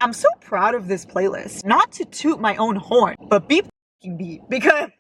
I'm so proud of this playlist. Not to toot my own horn, but beep because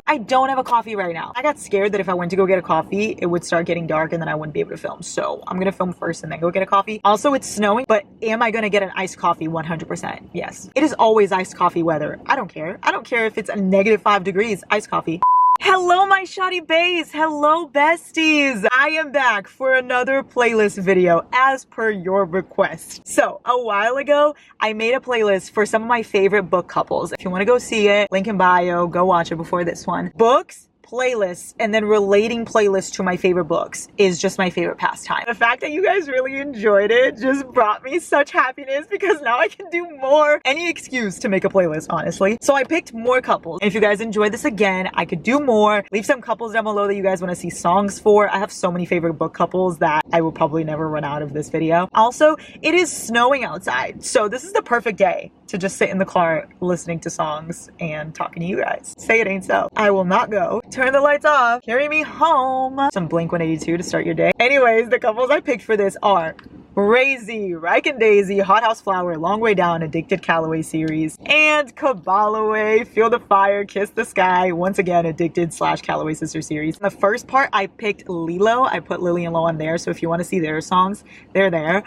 I don't have a coffee right now. I got scared that if I went to go get a coffee, it would start getting dark and then I wouldn't be able to film. So I'm gonna film first and then go get a coffee. Also, it's snowing, but am I gonna get an iced coffee? 100%. Yes. It is always iced coffee weather. I don't care. I don't care if it's a -5 degrees, iced coffee. Hello, my shoddy bays. Hello, besties. I am back for another playlist video as per your request. So a while ago, I made a playlist for some of my favorite book couples. If you want to go see it, link in bio, go watch it before this one. Books, playlists, and then relating playlists to my favorite books is just my favorite pastime. The fact that you guys really enjoyed it just brought me such happiness because now I can do more. Any excuse to make a playlist, honestly. So I picked more couples. And if you guys enjoy this again, I could do more. Leave some couples down below that you guys want to see songs for. I have so many favorite book couples that I will probably never run out of this video. Also, it is snowing outside, so this is the perfect day to just sit in the car listening to songs and talking to you guys. Say it ain't so. I will not go. Turn the lights off. Carry me home. Some Blink-182 to start your day. Anyways, the couples I picked for this are Razy, Reich and Daisy, Hot House Flower, Long Way Down, Addicted Calloway series, and Cabalaway, Feel the Fire, Kiss the Sky, once again, Addicted / Calloway Sister series. In the first part, I picked Lilo. I put Lily and Lo on there, so if you want to see their songs, they're there.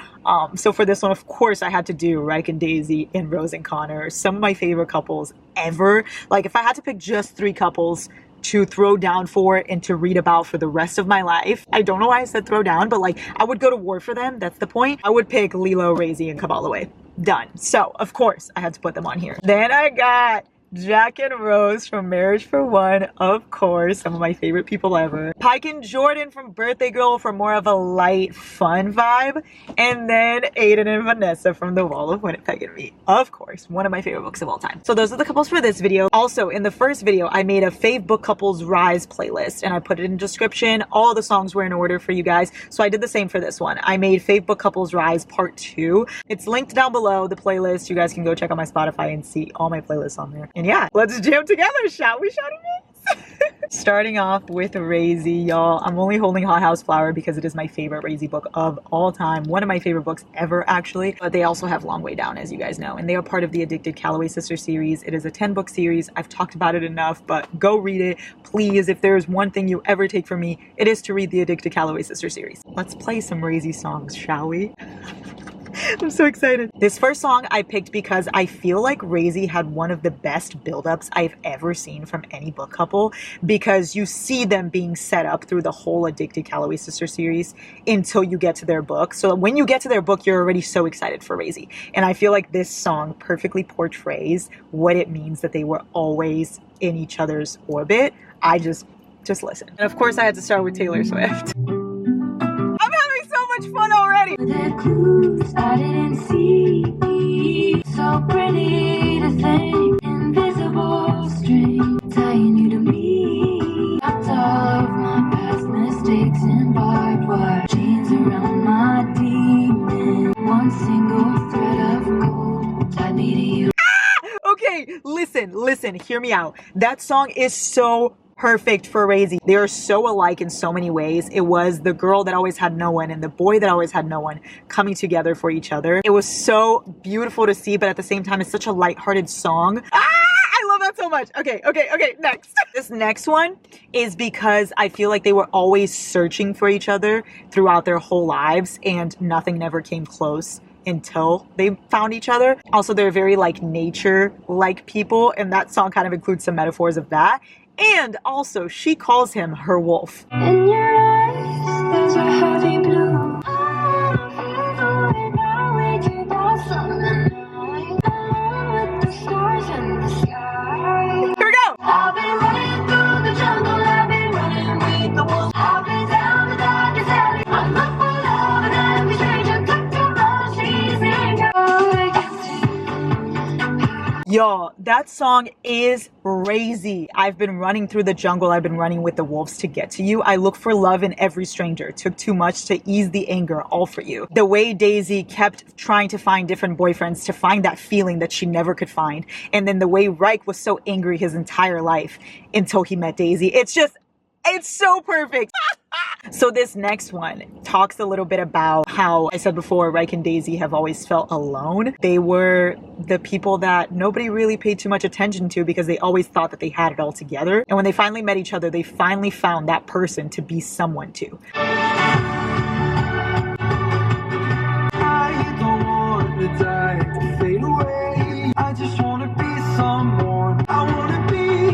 So for this one, of course, I had to do Reich and Daisy and Rose and Connor, some of my favorite couples ever. Like, if I had to pick just 3 couples to throw down for and to read about for the rest of my life. I don't know why I said throw down, but like I would go to war for them. That's the point. I would pick Lilo, Razy, and Cabalaway. Done. So of course I had to put them on here. Then I got Jack and Rose from Marriage for One, of course, some of my favorite people ever. Pike and Jordan from Birthday Girl for more of a light, fun vibe. And then Aiden and Vanessa from The Wall of Winnipeg and Me, of course, one of my favorite books of all time. So those are the couples for this video. Also, in the first video, I made a Fave Book Couples Rise playlist and I put it in the description. All the songs were in order for you guys. So I did the same for this one. I made Fave Book Couples Rise Part 2. It's linked down below, the playlist. You guys can go check out my Spotify and see all my playlists on there. And yeah, let's jam together, shall we, shawty mates? Starting off with Razy, y'all. I'm only holding Hot House Flower because it is my favorite Razy book of all time. One of my favorite books ever, actually. But they also have Long Way Down, as you guys know. And they are part of the Addicted Calloway Sister series. It is a 10-book series. I've talked about it enough, but go read it. Please, if there's one thing you ever take from me, it is to read the Addicted Calloway Sister series. Let's play some Razy songs, shall we? I'm so excited. This first song I picked because I feel like Razy had one of the best buildups I've ever seen from any book couple, because you see them being set up through the whole Addicted Calloway Sister series until you get to their book. So when you get to their book, you're already so excited for Razy. And I feel like this song perfectly portrays what it means that they were always in each other's orbit. I just listen. And of course I had to start with Taylor Swift. Much fun already. The clues I didn't see, so pretty to think, invisible string tying you to me. Wrapped all of my past mistakes in barbed wire, chains around my demon. One single thread of gold tied me to you. Ah! Okay, listen, hear me out. That song is so perfect for Razy. They are so alike in so many ways. It was the girl that always had no one and the boy that always had no one coming together for each other. It was so beautiful to see, but at the same time, it's such a lighthearted song. I love that so much. Okay, next. This next one is because I feel like they were always searching for each other throughout their whole lives and nothing never came close until they found each other. Also, they're very like nature-like people, and that song kind of includes some metaphors of that. And also, she calls him her wolf. In your eyes, there's a heavy blue. Here we go. I've been running through the jungle. I've been running with the wolf. I've been down the darkest alley. I'm up for love and every stranger. Cut to love, she's in your. Y'all, that song is Razy. I've been running through the jungle. I've been running with the wolves to get to you. I look for love in every stranger. Took too much to ease the anger, all for you. The way Daisy kept trying to find different boyfriends to find that feeling that she never could find. And then the way Reich was so angry his entire life until he met Daisy. It's just, It's so perfect. So this next one talks a little bit about how I said before, Reich and Daisy have always felt alone. They were the people that nobody really paid too much attention to because they always thought that they had it all together. And when they finally met each other, they finally found that person to be someone to. I don't want to die to fade away. I just want to be someone. I want to be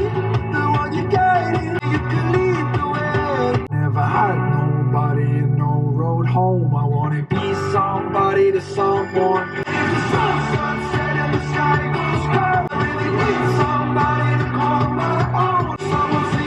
the one you guided. You can lead the way. Never had nobody and no road home. I want to be somebody to someone. If the sunset and the sky goes cold, I really need somebody to call my own. Someone for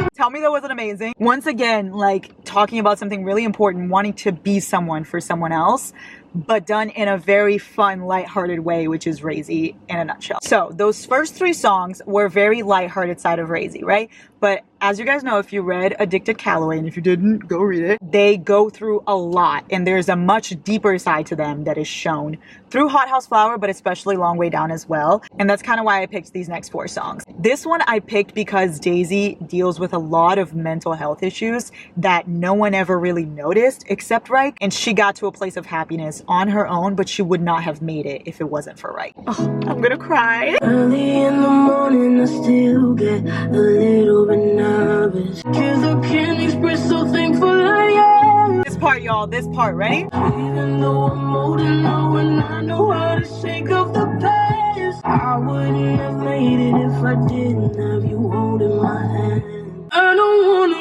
you. Tell me that wasn't amazing. Once again, like talking about something really important, wanting to be someone for someone else, but done in a very fun, lighthearted way, which is Razy in a nutshell. So those first 3 songs were very lighthearted side of Razy, right? But as you guys know, if you read Addicted Calloway, and if you didn't, go read it, they go through a lot, and there's a much deeper side to them that is shown through Hot House Flower, but especially Long Way Down as well. And that's kind of why I picked these next 4 songs. This one I picked because Daisy deals with a lot of mental health issues that no one ever really noticed except Reich, and she got to a place of happiness on her own, but she would not have made it if it wasn't for Reich. Oh, I'm gonna cry. Early in the morning, I still get a little bit nervous, 'cause I can't express so thankful I am. This part, y'all, this part, ready? Even though I'm old now and I know how to shake off the past, I wouldn't have made it if I didn't have you holding my hand. I don't wanna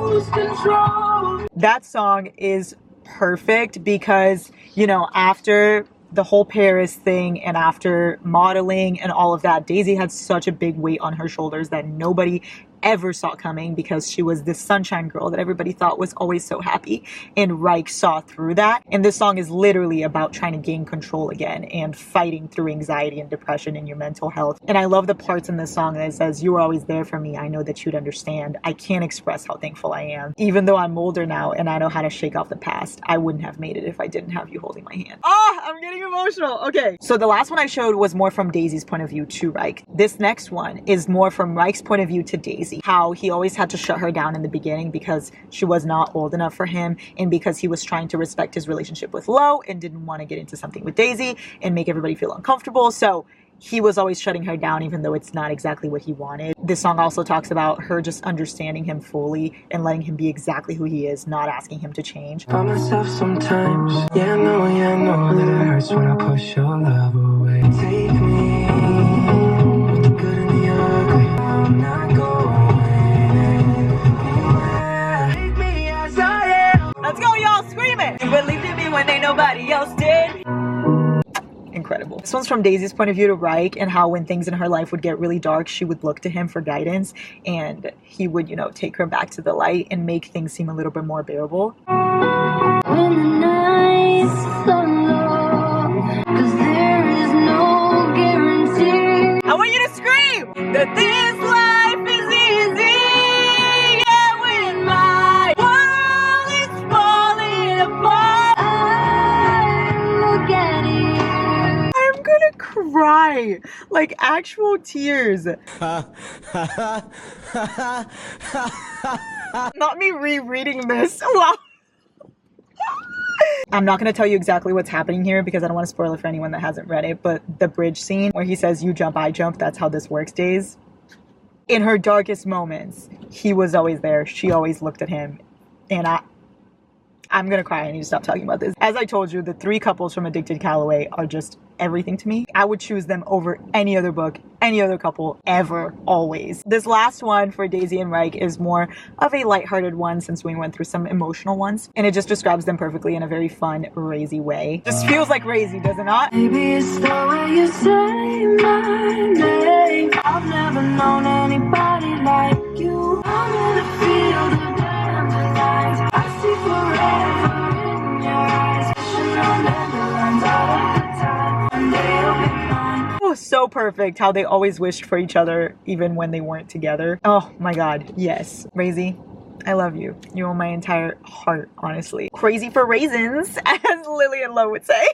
lose control. That song is perfect because, you know, after the whole Paris thing and after modeling and all of that, Daisy had such a big weight on her shoulders that nobody ever saw coming because she was this sunshine girl that everybody thought was always so happy, and Reich saw through that. And this song is literally about trying to gain control again and fighting through anxiety and depression and your mental health. And I love the parts in this song that says, "You were always there for me. I know that you'd understand. I can't express how thankful I am. Even though I'm older now and I know how to shake off the past, I wouldn't have made it if I didn't have you holding my hand." Oh, I'm getting emotional. Okay, so the last one I showed was more from Daisy's point of view to Reich. This next one is more from Reich's point of view to Daisy. How he always had to shut her down in the beginning because she was not old enough for him, and because he was trying to respect his relationship with Lo and didn't want to get into something with Daisy and make everybody feel uncomfortable. So he was always shutting her down even though it's not exactly what he wanted. This song also talks about her just understanding him fully and letting him be exactly who he is, not asking him to change. By myself sometimes. Yeah, I know that it hurts when I push your love away. Take me with the good and the ugly. I'm not going anywhere. Take me as I am. Let's go, y'all, scream it! You believed in me when ain't nobody else did. Incredible. This one's from Daisy's point of view to Reich, and how when things in her life would get really dark, she would look to him for guidance, and he would, you know, take her back to the light and make things seem a little bit more bearable. When the nights are long, 'cause there is no guarantee. I want you to scream that this life is easy. Yeah, when my world is falling apart, I look at it. I'm gonna cry, like actual tears. Not me rereading this. Wow. I'm not going to tell you exactly what's happening here because I don't want to spoil it for anyone that hasn't read it, but the bridge scene where he says, "You jump, I jump, that's how this works" days. In her darkest moments, he was always there. She always looked at him, and I'm gonna cry. I need to stop talking about this. As I told you, the 3 couples from Addicted Calloway are just everything to me. I would choose them over any other book, any other couple, ever, always. This last one for Daisy and Reich is more of a lighthearted one since we went through some emotional ones, and it just describes them perfectly in a very fun, Razy way. Just feels like Razy, does it not? Maybe it's the way you say my name. I've never known anybody like you. I'm in a field of dandelions. I see forever in your eyes. Wishing on dandelions all of the time. One day you'll be mine. Oh, so perfect how they always wished for each other even when they weren't together. Oh my god, yes. Razy, I love you. You own my entire heart, honestly. Crazy for raisins, as Lily and Lo would say.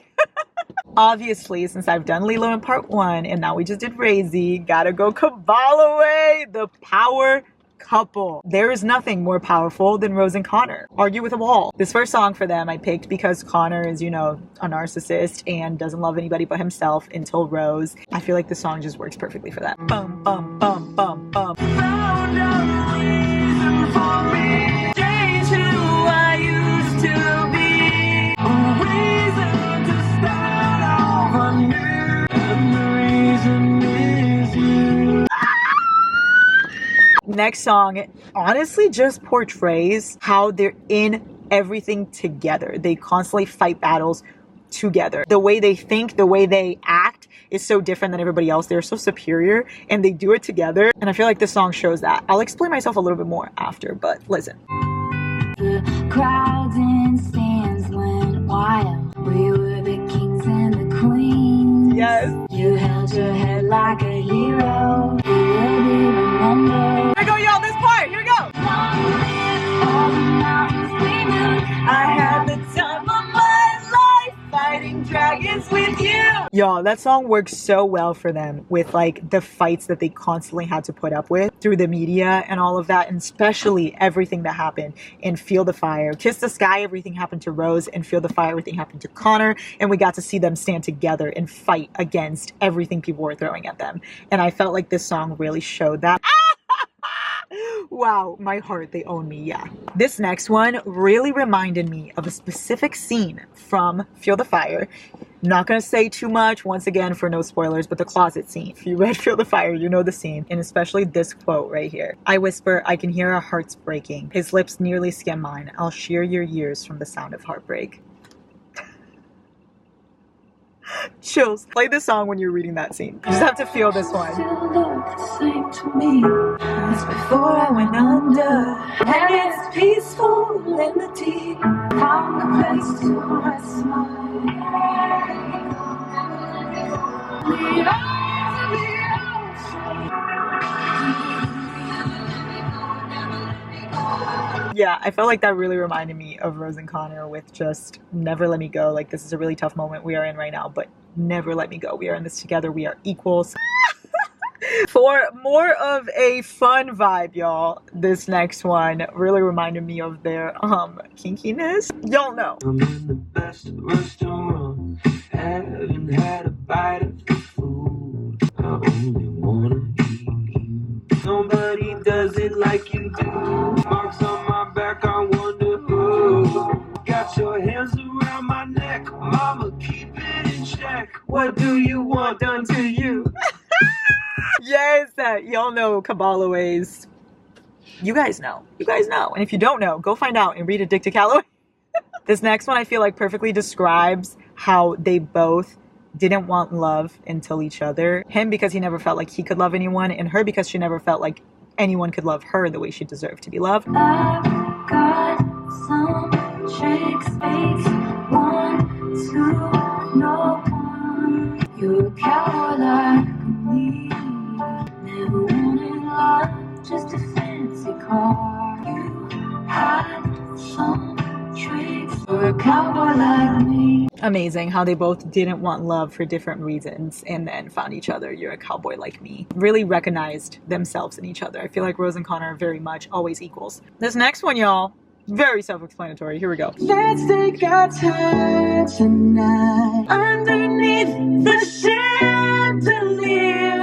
Obviously, since I've done Lilo in part 1 and now we just did Crazy, gotta go Cabalaway, the power couple. There is nothing more powerful than Rose and Connor. Argue with a wall. This first song for them I picked because Connor is, you know, a narcissist and doesn't love anybody but himself until Rose. I feel like the song just works perfectly for that. Bum, bum, bum, bum, bum. Found a reason for me. Change who I used to be. A reason to start over new. And the reason is you. Next song honestly just portrays how they're in everything together. They constantly fight battles together. The way they think, the way they act is so different than everybody else. They're so superior and they do it together. And I feel like this song shows that. I'll explain myself a little bit more after, but listen. The crowds and stands went wild. We were the kings and the queens. Yes. You held your head like a hero. You will be remembered. Here we go, y'all. This part. Here we go. Long live all the mountains we moved. I had the time of my life fighting dragons with you. Y'all, that song works so well for them with like the fights that they constantly had to put up with through the media and all of that, and especially everything that happened in Feel the Fire. Kiss the Sky, everything happened to Rose, and Feel the Fire, everything happened to Connor, and we got to see them stand together and fight against everything people were throwing at them. And I felt like this song really showed that. Wow, my heart, they own me, yeah. This next one really reminded me of a specific scene from Feel the Fire. Not gonna say too much, once again, for no spoilers, but the closet scene. If you read Feel the Fire, you know the scene, and especially this quote right here. I whisper, I can hear our hearts breaking. His lips nearly skim mine. I'll shear your years from the sound of heartbreak. Chills. Play this song when you're reading that scene. You just have to feel this one. Still look the same to me as before I went under. And it's peaceful in the deep. Found a place to rest my head. The eyes of the ocean. Yeah, I felt like that really reminded me of Rose and Connor with just never let me go. Like, this is a really tough moment we are in right now, but never let me go. We are in this together. We are equals. For more of a fun vibe, y'all, this next one really reminded me of their kinkiness. Y'all know. I'm in the best restaurant. Haven't had a bite of the food. I only wanna eat you. Nobody does it like you do. Marks on my back, I wonder who. Got your hands around my neck. Mama, keep it in check. What do you want done to you? Yes, y'all know Cabalaway's. You guys know. You guys know. And if you don't know, go find out and read Addicted Calloway. This next one I feel like perfectly describes how they both didn't want love until each other. Him because he never felt like he could love anyone, and her because she never felt like anyone could love her the way she deserved to be loved. I've got some tricks, fakes, 1, 2, no one. You're a coward like me. Never wanted love, just a fancy car. You had some tricks. You're a cowboy like me. Amazing how they both didn't want love for different reasons and then found each other. You're a cowboy like me. Really recognized themselves in each other. I feel like Rose and Connor are very much always equals. This next one, y'all, very self-explanatory. Here we go. Let's take our time tonight. Underneath the chandelier,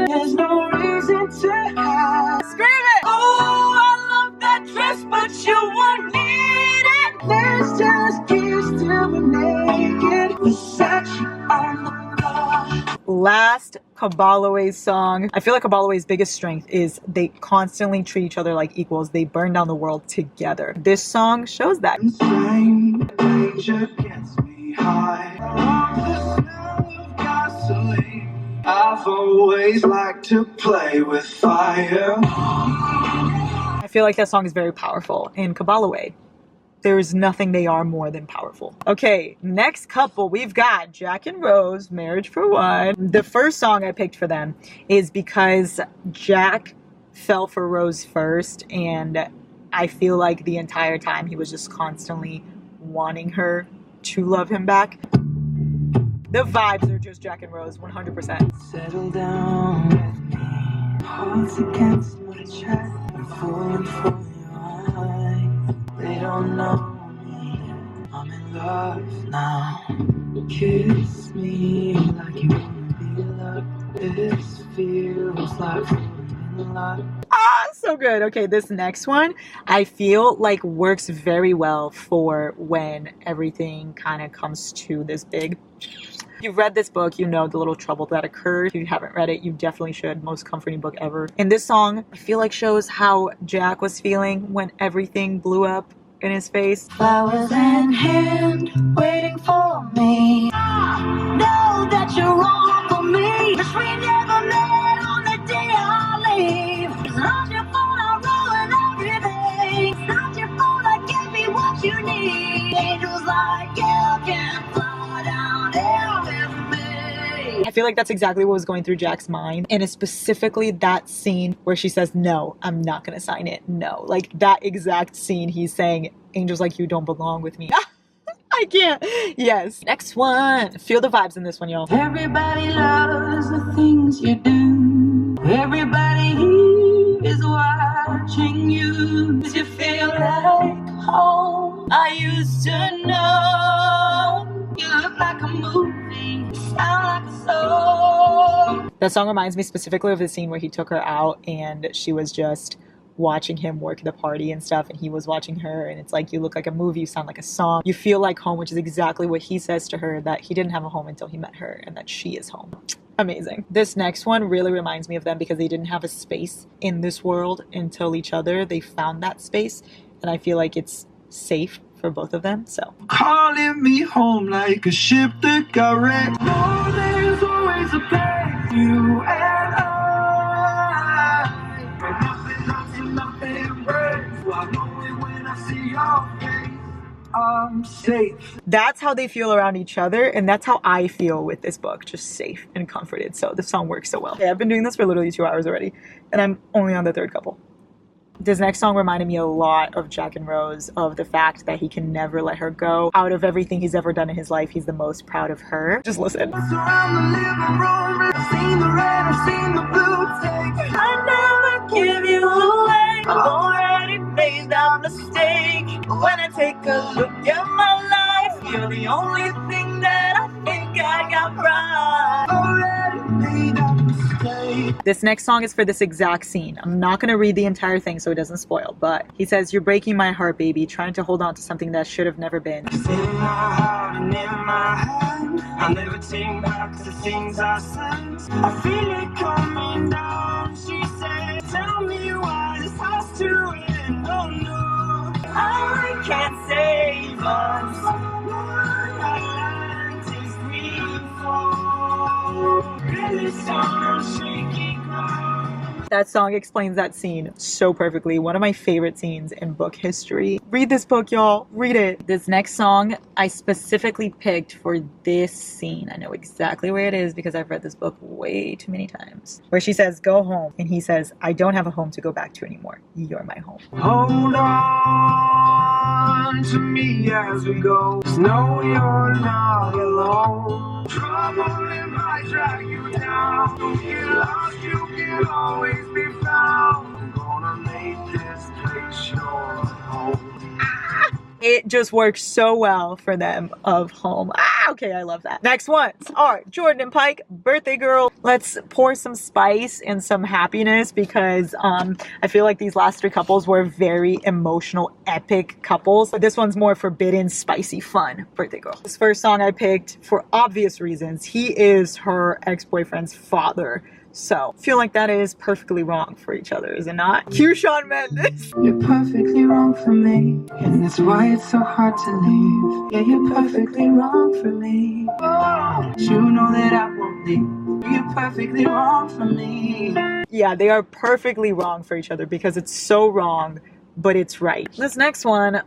there's no reason to hide. Scream it! Oh, I love that dress, but you won't need it. Let's just kiss till we're naked. Versace on the floor. Last Cabalaway's song. I feel like Cabalaway's biggest strength is they constantly treat each other like equals. They burn down the world together. This song shows that. Insane, danger gets me high. I love the smell of gasoline. I've always liked to play with fire. I feel like that song is very powerful. And Cabalaway, there is nothing they are more than powerful. Okay, next couple, we've got Jack and Rose, Marriage for One. The first song I picked for them is because Jack fell for Rose first, and I feel like the entire time he was just constantly wanting her to love him back. The vibes are just Jack and Rose, 100%. Settle down with me. Hearts against my chest. I'm falling for your eyes. They don't know me. I'm in love now. Kiss me like you wanna be loved. This feels like falling in love. Ah, so good. Okay, this next one I feel like works very well for when everything kind of comes to this big. You've read this book, you know the little trouble that occurred. If you haven't read it, you definitely should. Most comforting book ever. And this song, I feel like shows how Jack was feeling when everything blew up in his face. Flowers in hand, waiting for me. I know that you're wrong for me. Wish we never met on the day I leave. It's not your fault I ruined everything. It's not your fault I gave me what you need. Angels like you can fly down here with me. I feel like that's exactly what was going through Jack's mind. And it's specifically that scene where she says, no, I'm not going to sign it. No. Like that exact scene he's saying, angels like you don't belong with me. I can't. Yes. Next one. Feel the vibes in this one, y'all. Everybody loves the things you do. Everybody here is watching you. Does you feel like home? I used to know. You look like a movie. You sound like a song. That song reminds me specifically of the scene where he took her out and she was just watching him work the party and stuff, and he was watching her, and it's like, you look like a movie, you sound like a song, you feel like home, which is exactly what he says to her, that he didn't have a home until he met her and that she is home. Amazing. This next one really reminds me of them because they didn't have a space in this world until each other. They found that space, and I feel like it's safe for both of them. So Calling me home like a ship that got wrecked. Oh, there's always a place, you and I. When nothing breaks. Well, I know it when I see your face. I'm safe. that's how they feel around each other, and that's how I feel with this book, just safe and comforted. So the song works so well. Okay, I've been doing this for literally 2 hours already, and I'm only on the third couple. This next song reminded me a lot of Jack and Rose, of the fact that he can never let her go. Out of everything he's ever done in his life, he's the most proud of her. Just listen. Around the living room, I've seen the red, I've seen the blue. Take I never give you away. I've already made that mistake. When I take a look at my life, you're the only thing that I think I got right. already made that mistake. This next song is for this exact scene. I'm not going to read the entire thing so it doesn't spoil, but he says, you're breaking my heart, baby, trying to hold on to something that should have never been. It's in my heart and in my hand. I'll never take back the things I said. I feel it coming down, she said. Tell me why this has to end. Oh no, I can't save us. Atlantis we fall. Really strong, shaky ground. That song explains that scene so perfectly. One of my favorite scenes in book history. Read this book, y'all. Read it. This next song I specifically picked for this scene. I know exactly where it is because I've read this book way too many times. Where she says, go home. And he says, I don't have a home to go back to anymore. You're my home. Hold on to me as we go. 'Cause no, you're not alone. Trouble it might drag you down. Don't get lost, you can always be found. I'm gonna make this place your home. It just works so well for them of home. Okay, I love that. Next ones are Jordan and Pike, Birthday Girl. Let's pour some spice and some happiness because I feel like these last three couples were very emotional, epic couples. But this one's more forbidden, spicy, fun. Birthday Girl. This first song I picked for obvious reasons. He is her ex-boyfriend's father. So, I feel like that is perfectly wrong for each other, is it not? Cue Shawn Mendes. You're perfectly wrong for me, and that's why it's so hard to leave. Yeah, you're perfectly wrong for me. Oh, you know that I won't leave. You're perfectly wrong for me. Yeah, they are perfectly wrong for each other because it's so wrong, but it's right. This next one,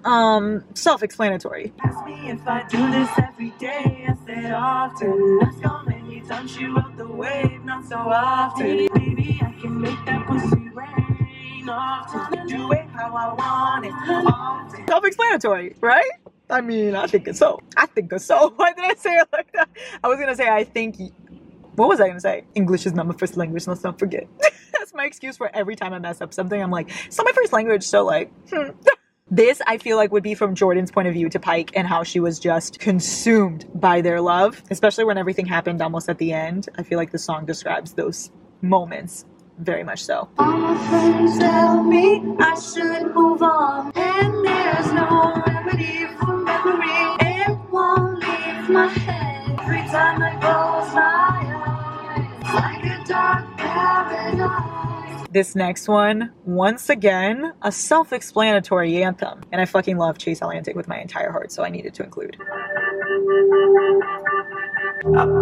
self-explanatory. Ask me if I do this every day. I said often. Ask how many times you rode the wave, not so often. Maybe I can make that pussy rain often. Do it how I want it often. Self-explanatory, right? I mean, I think so. I think so. Why did I say it like that? I was gonna say, I think. What was I gonna say? English is not my first language. Let's not forget. That's my excuse for every time I mess up something. I'm like, it's not my first language, so like. This, I feel like, would be from Jordan's point of view to Pike and how she was just consumed by their love, especially when everything happened almost at the end. I feel like the song describes those moments very much so. All my friends tell me I should move on, and there's no remedy for memory. It won't leave my head every time I close my eyes, like a dark paradise. This next one, once again, a self-explanatory anthem. And I fucking love Chase Atlantic with my entire heart, so I needed to include. I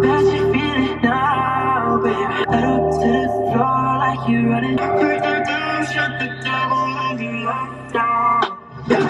bet you feel it now, baby. Head up to the floor like you're running. Shut the devil and you locked down.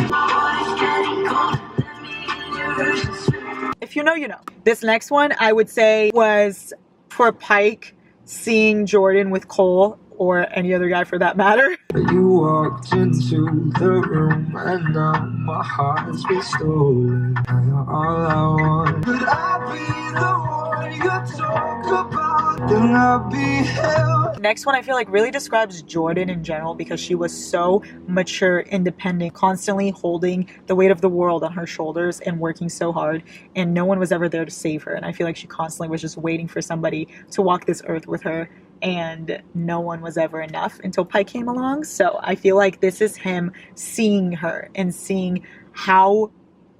Body's getting cold. Let me in your ocean. If you know, you know. This next one, I would say, was for Pike seeing Jordan with Cole, or any other guy for that matter. You walked into the room and now my heart's been stolen. Now all I want. Could I be the one you talk about? Then I'll be held. Next one, I feel like really describes Jordan in general because she was so mature, independent, constantly holding the weight of the world on her shoulders and working so hard, and no one was ever there to save her. And I feel like she constantly was just waiting for somebody to walk this earth with her, and no one was ever enough until Pike came along. So I feel like this is him seeing her and seeing how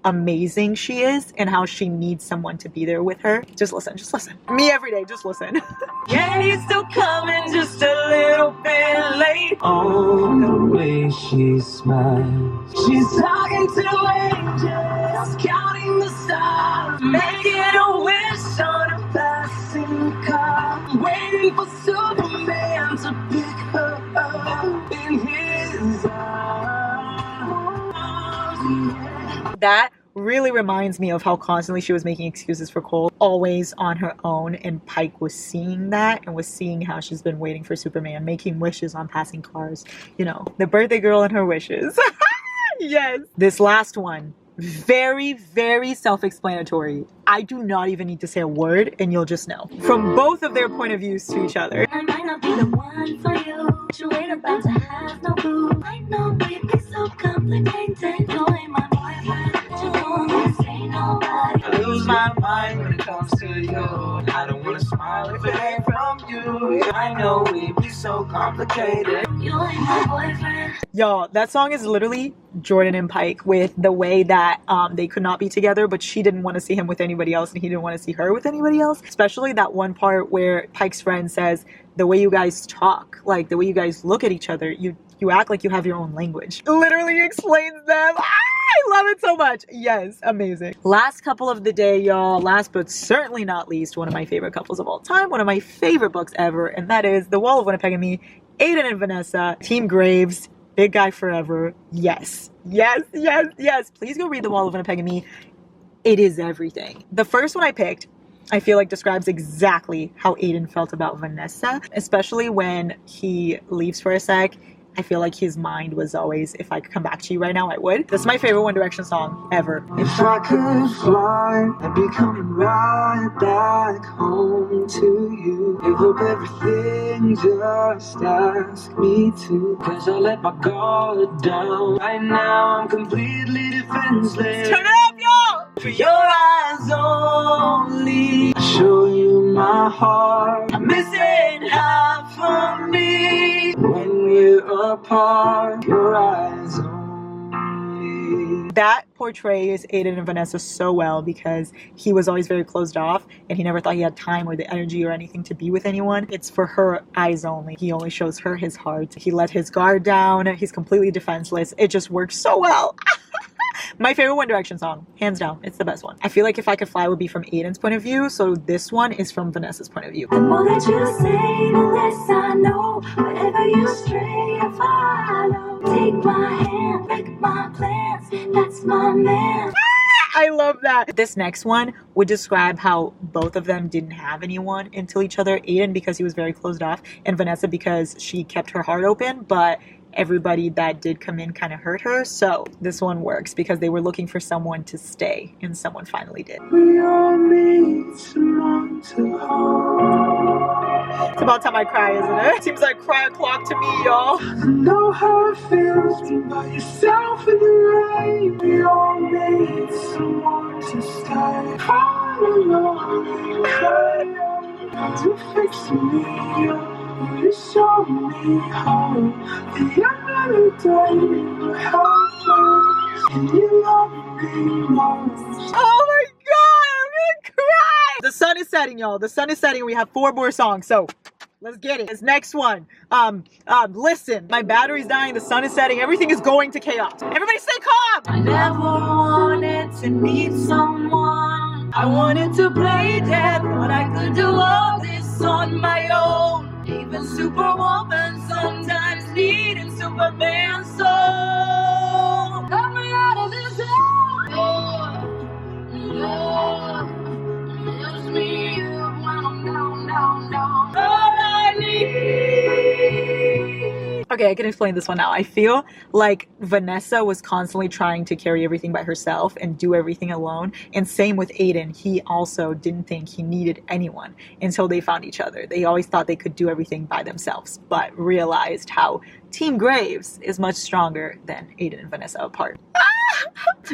amazing she is and how she needs someone to be there with her. Just listen, just listen. Me every day, just listen. Yeah, he's still coming, just a little bit late. Oh, the way she smiles. She's talking to angels, counting the stars, making a wish on a passing car, waiting for Superman to pick her up in his arms. Yeah. That really reminds me of how constantly she was making excuses for Cole, always on her own, and Pike was seeing that and was seeing how she's been waiting for Superman, making wishes on passing cars. You know, the birthday girl and her wishes. Yes. This last one, very, very self-explanatory. I do not even need to say a word and you'll just know. From both of their point of views to each other. I might not be the one for you, but you ain't about to have no clue. I know we be so complicated. You ain't my boyfriend, but you don't wanna say nobody. I lose my mind when it comes to you. I don't wanna smile if it ain't from you. I know we be so complicated. You ain't my boyfriend. Y'all, that song is literally Jordan and Pike with the way that they could not be together, but she didn't want to see him with anybody else and he didn't want to see her with anybody else. Especially that one part where Pike's friend says, the way you guys talk, like the way you guys look at each other, you act like you have your own language. Literally explains them. I love it so much. Yes, amazing. Last couple of the day, y'all. Last but certainly not least, one of my favorite couples of all time, one of my favorite books ever, and that is The Wall of Winnipeg and Me, Aiden and Vanessa, Team Graves, Big Guy Forever. Yes, yes, yes, yes. Please go read The Wall of Winnipeg and Me. It is everything. The first one I picked, I feel like describes exactly how Aiden felt about Vanessa, especially when he leaves for a sec. I feel like his mind was always, if I could come back to you right now, I would. This is my favorite One Direction song ever. If I could fly, I'd be coming right back home to you. Give up everything, just ask me to. Cause I let my guard down. Right now I'm completely defenseless. Turn it up, y'all! For your eyes only, I show you my heart. I'm missing half of me. When we're apart, your eyes only. That portrays Aiden and Vanessa so well because he was always very closed off and he never thought he had time or the energy or anything to be with anyone. It's for her eyes only. He only shows her his heart. He let his guard down. He's completely defenseless. It just works so well. My favorite One Direction song, hands down. It's the best one. I feel like If I Could Fly would be from Aiden's point of view, so this one is from Vanessa's point of view. The more that you say, the less I know. Wherever you stray, I follow. Take my hand, make my plans. That's my man. I love that. This next one would describe how both of them didn't have anyone until each other. Aiden because he was very closed off, and Vanessa because she kept her heart open, but everybody that did come in kind of hurt her. So this one works because they were looking for someone to stay, and someone finally did. We all need someone to hold. It's about time I cry, isn't it? Seems like cry o'clock to me, y'all. I know how it feels being by yourself in the rain. We all need someone to stay. I don't know how to fix me up. You show me how the end of the day we're helpless and you love me most. Oh my god, I'm gonna cry! The sun is setting, y'all. The sun is setting. We have 4 more songs, so let's get it. This next one, listen. My battery's dying, the sun is setting, everything is going to chaos. Everybody stay calm! I never wanted to need someone. I wanted to play dead, but I could do all this on my own. Even Superwoman sometimes needing Superman soul. Got me out of this hell. Love lifts me up when I'm down, down, down. All I need. Okay, I can explain this one now. I feel like Vanessa was constantly trying to carry everything by herself and do everything alone. And same with Aiden. He also didn't think he needed anyone until they found each other. They always thought they could do everything by themselves, but realized how Team Graves is much stronger than Aiden and Vanessa apart.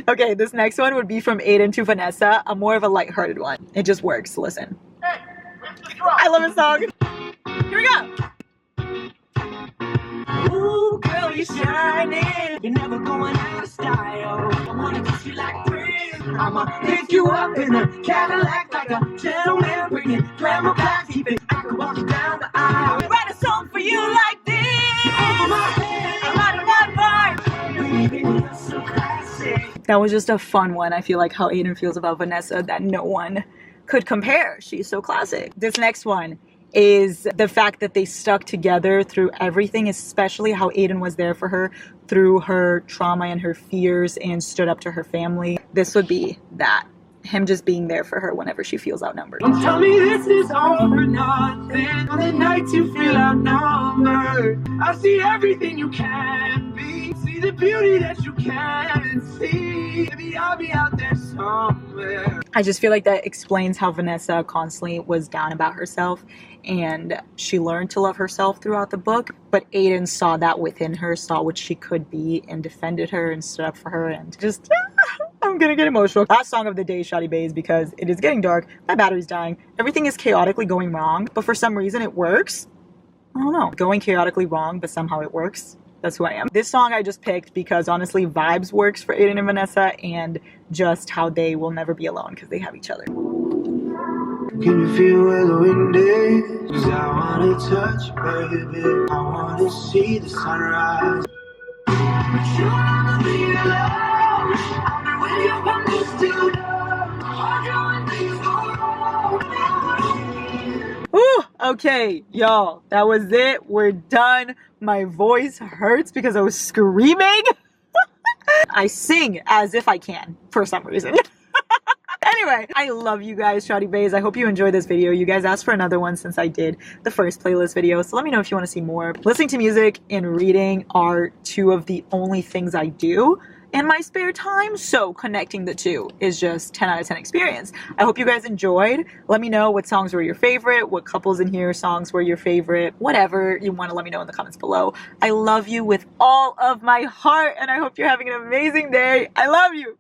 Okay, this next one would be from Aiden to Vanessa, a more of a lighthearted one. It just works. Listen. I love this song. Here we go. Ooh, girl, you're shining. You're never going out of style. I wanna kiss you like Prince. I'ma pick you up in a Cadillac like a gentleman, bringing glamour back. Even I could walk you down the aisle. Write a song for you like this. Over my head, I'm out of my mind. Baby, you're so classic. That was just a fun one. I feel like how Aiden feels about Vanessa, that no one could compare. She's so classic. This next one is the fact that they stuck together through everything, especially how Aiden was there for her through her trauma and her fears and stood up to her family. This would be that. Him just being there for her whenever she feels outnumbered. Don't tell me this is all for nothing. On the nights you feel outnumbered, I see everything you can be. See the beauty that you can see. Maybe I'll be out there somewhere. I just feel like that explains how Vanessa constantly was down about herself, and she learned to love herself throughout the book, but Aiden saw that within her, saw what she could be, and defended her and stood up for her, and just I'm gonna get emotional. Last song of the day, Shoddy Bays, because it is getting dark, my battery's dying, everything is chaotically going wrong, but for some reason it works. I don't know, going chaotically wrong, but somehow it works. That's who I am. This song I just picked because honestly vibes works for Aiden and Vanessa, and just how they will never be alone because they have each other. Can you feel where the wind is? 'Cause I wanna touch, baby. I wanna see the sunrise. But you'll never be alone. I'll be with you from this to dawn. Hold you when things go wrong. Ooh, okay, y'all, that was it. We're done. My voice hurts because I was screaming. I sing as if I can for some reason. Anyway, I love you guys, Shoddy Bays. I hope you enjoyed this video. You guys asked for another one since I did the first playlist video, so let me know if you want to see more. Listening to music and reading are 2 of the only things I do in my spare time, so connecting the 2 is just 10 out of 10 experience. I hope you guys enjoyed. Let me know what songs were your favorite, what couples in here songs were your favorite, whatever you want to let me know in the comments below. I love you with all of my heart, and I hope you're having an amazing day. I love you.